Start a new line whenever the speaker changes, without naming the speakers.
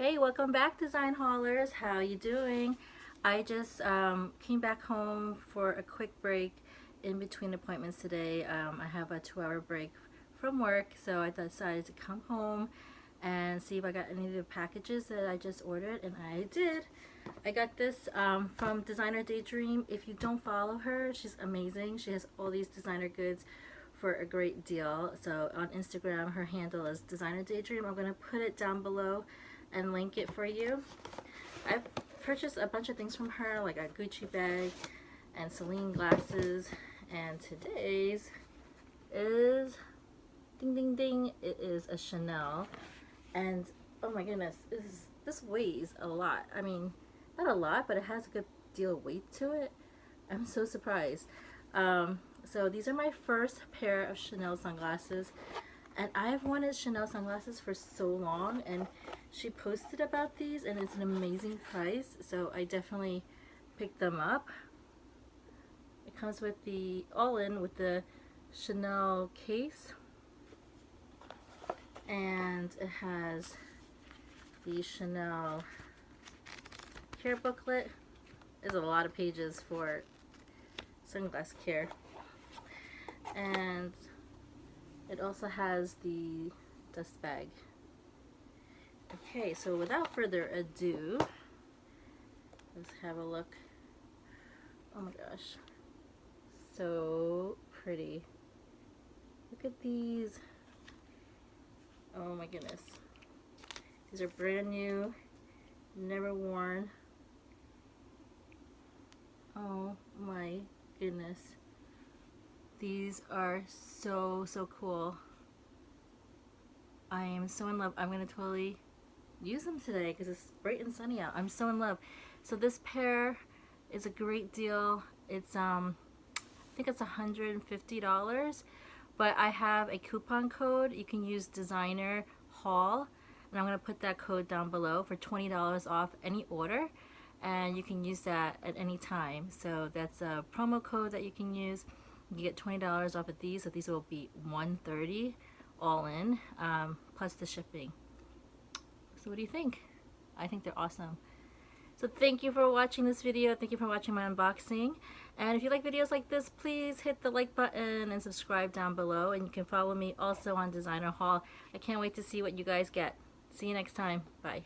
Hey, welcome back, Design Haulers. How you doing? I just came back home for a quick break in between appointments today. I have a 2-hour break from work, so I decided to come home and see if I got any of the packages that I just ordered, and I did. I got this from Designer Daydream. If you don't follow her, she's amazing. She has all these designer goods for a great deal. So on Instagram, her handle is Designer Daydream. I'm going to put it down below and link it for you. I've purchased a bunch of things from her, like a Gucci bag and Celine glasses, and today's is ding ding ding, it is a Chanel. And oh my goodness, this weighs a lot. I mean, not a lot, but it has a good deal of weight to it. I'm so surprised. So these are my first pair of Chanel sunglasses, and I've wanted Chanel sunglasses for so long, and she posted about these and it's an amazing price, so I definitely picked them up. It comes with the all-in with the Chanel case, and it has the Chanel care booklet. There's a lot of pages for sunglass care, and it also has the dust bag. Okay, so without further ado, let's have a look. Oh my gosh, so pretty. Look at these. Oh my goodness. These are brand new, never worn. Oh my goodness. These are so cool. I am so in love. I'm gonna totally use them today because it's bright and sunny out. I'm so in love. So this pair is a great deal. It's I think it's $150, but I have a coupon code. You can use Designer Haul, and I'm gonna put that code down below for $20 off any order, and you can use that at any time. So that's a promo code that you can use. You get $20 off of these, so these will be $130 all in, plus the shipping. So what do you think? I think they're awesome. So thank you for watching this video. Thank you for watching my unboxing. And if you like videos like this, please hit the like button and subscribe down below. And you can follow me also on Designer Haul. I can't wait to see what you guys get. See you next time. Bye.